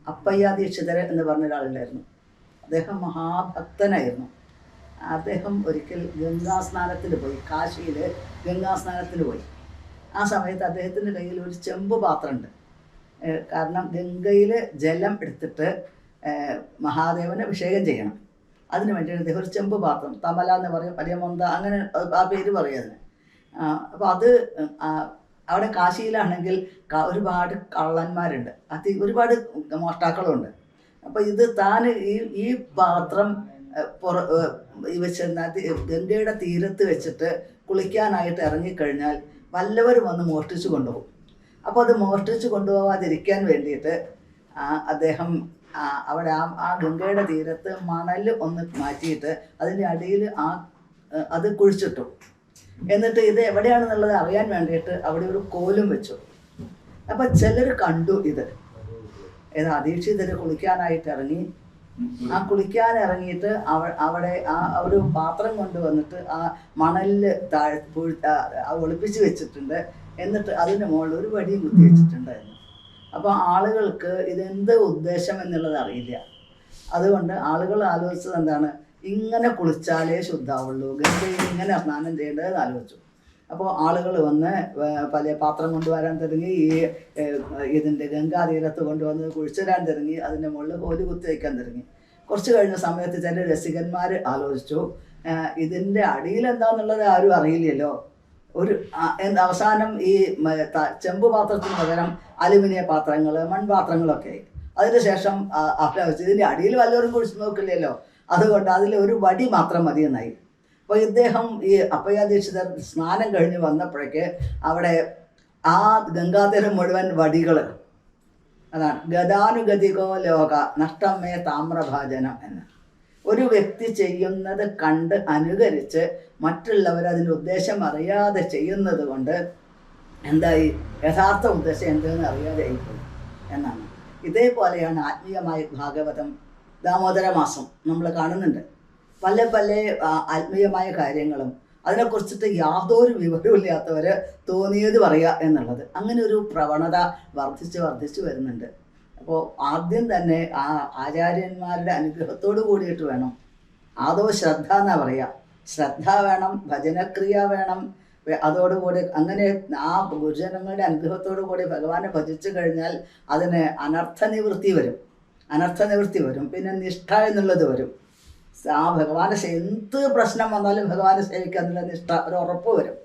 അപ്പയ്യ ദീക്ഷിതർ എന്ന് പറഞ്ഞ ഒരാളുണ്ടായിരുന്നു. അദ്ദേഹം മഹാഭക്തനായിരുന്നു. അദ്ദേഹം ഒരിക്കൽ ഗംഗാസ്നാനത്തിന് പോയി, കാശിയിൽ ഗംഗാസ്നാനത്തിന് പോയി. ആ സമയത്ത് അദ്ദേഹത്തിൻ്റെ കയ്യിൽ ഒരു ചെമ്പ് പാത്രമുണ്ട്. കാരണം ഗംഗയിൽ ജലം എടുത്തിട്ട് മഹാദേവന് അഭിഷേകം ചെയ്യണം. അതിന് വേണ്ടിയിട്ട് അദ്ദേഹം ഒരു ചെമ്പ് പാത്രം, തമല എന്ന് പറയും, പര്യമൊന്ത, അങ്ങനെ ആ പേര് പറയും അതിന്. അപ്പോൾ അത് അവിടെ കാശിയിലാണെങ്കിൽ ഒരുപാട് കള്ളന്മാരുണ്ട്, ഒരുപാട് മോഷ്ടാക്കളുണ്ട്. അപ്പോൾ ഇത് താൻ ഈ പാത്രം ഗംഗയുടെ തീരത്ത് വെച്ചിട്ട് കുളിക്കാനായിട്ട് ഇറങ്ങിക്കഴിഞ്ഞാൽ വല്ലവരും വന്ന് മോഷ്ടിച്ചു കൊണ്ടുപോകും. അപ്പോൾ അത് മോഷ്ടിച്ചു കൊണ്ടുപോകാതിരിക്കാൻ വേണ്ടിയിട്ട് അദ്ദേഹം അവിടെ ആ ഗംഗയുടെ തീരത്ത് മണൽ ഒന്ന് മാറ്റിയിട്ട് അതിൻ്റെ അടിയിൽ അത് കുഴിച്ചിട്ടു. എന്നിട്ട് ഇത് എവിടെയാണെന്നുള്ളത് അറിയാൻ വേണ്ടിയിട്ട് അവിടെ ഒരു കോലും വെച്ചു. അപ്പം ചിലർ കണ്ടു ഇത്. അദീക്ഷിതർ കുളിക്കാനായിട്ട് ഇറങ്ങി. ആ കുളിക്കാൻ ഇറങ്ങിയിട്ട് അവിടെ ഒരു പാത്രം കൊണ്ടുവന്നിട്ട് ആ മണലിൽ ഒളിപ്പിച്ച് വെച്ചിട്ടുണ്ട്. എന്നിട്ട് അതിൻ്റെ മുകളിൽ ഒരു വടിയും കുത്തി വെച്ചിട്ടുണ്ടായിരുന്നു. അപ്പോൾ ആളുകൾക്ക് ഇതെന്ത് ഉദ്ദേശം എന്നുള്ളത് അറിയില്ല. അതുകൊണ്ട് ആളുകൾ ആലോചിച്ചത് എന്താണ്, ഇങ്ങനെ കുളിച്ചാലേ ശുദ്ധാവുള്ളൂ, ഗംഗയിൽ ഇങ്ങനെ സ്നാനം ചെയ്യേണ്ടതെന്ന് ആലോചിച്ചു. അപ്പോൾ ആളുകൾ വന്ന് പല പാത്രം കൊണ്ടുവരാൻ തുടങ്ങി. ഇതിൻ്റെ ഗംഗാതീരത്ത് കൊണ്ടുവന്ന് കുഴിച്ചിടാൻ തുടങ്ങി. അതിൻ്റെ മുകളിൽ കോല് കുത്തി വയ്ക്കാൻ തുടങ്ങി. കുറച്ച് കഴിഞ്ഞ സമയത്ത് ചില രസികന്മാർ ആലോചിച്ചു, ഇതിൻ്റെ അടിയിൽ എന്താണെന്നുള്ളത് ആരും അറിയില്ലല്ലോ. അവസാനം ഈ ചെമ്പ് പാത്രത്തിന് പകരം അലുമിനിയ പാത്രങ്ങൾ, മൺപാത്രങ്ങളൊക്കെ. അതിനുശേഷം ആലോചിച്ചു, ഇതിൻ്റെ അടിയിൽ വല്ലവരും കുഴിച്ച് നോക്കില്ലല്ലോ, അതുകൊണ്ട് അതിൽ ഒരു വടി മാത്രം മതിയെന്നായി. അപ്പോൾ ഇദ്ദേഹം ഈ അപ്പയ്യ ദീക്ഷിതർ സ്നാനം കഴിഞ്ഞ് വന്നപ്പോഴേക്ക് അവിടെ ആ ഗംഗാതീരം മുഴുവൻ വടികൾ. അതാണ് ഗതാനുഗതികോ ലോക നഷ്ടമേ താമ്രഭാജനം എന്ന്. ഒരു വ്യക്തി ചെയ്യുന്നത് കണ്ട് അനുകരിച്ച് മറ്റുള്ളവർ അതിൻ്റെ ഉദ്ദേശം അറിയാതെ ചെയ്യുന്നത് കൊണ്ട് എന്തായി, യഥാർത്ഥ ഉദ്ദേശം എന്തെന്ന് അറിയാതെ ആയിപ്പോയി എന്നാണ്. ഇതേപോലെയാണ് ആത്മീയമായ ഭാഗവതം ദാമോദര മാസം നമ്മൾ കാണുന്നുണ്ട്. പല പല ആത്മീയമായ കാര്യങ്ങളും അതിനെക്കുറിച്ചിട്ട് യാതൊരു വിവരമില്ലാത്തവർ തോന്നിയത് പറയുക എന്നുള്ളത്, അങ്ങനെ ഒരു പ്രവണത വർദ്ധിച്ച് വരുന്നുണ്ട്. അപ്പോൾ ആദ്യം തന്നെ ആ ആചാര്യന്മാരുടെ അനുഗ്രഹത്തോട് കൂടിയിട്ട് വേണം. ആദോ ശ്രദ്ധ എന്നാ പറയുക, ശ്രദ്ധ വേണം, ഭജനക്രിയ വേണം. അതോടുകൂടി അങ്ങനെ ആ ഗുരുജനങ്ങളുടെ അനുഗ്രഹത്തോടു കൂടി ഭഗവാനെ ഭജിച്ചു കഴിഞ്ഞാൽ അതിന് അനർത്ഥ നിവൃത്തി വരും. പിന്നെ നിഷ്ഠ എന്നുള്ളത് വരും. ആ ഭഗവാനെ എന്ത് പ്രശ്നം വന്നാലും ഭഗവാനെ സേവിക്കുക എന്നുള്ള നിഷ്ഠ, ഒരു ഉറപ്പ് വരും.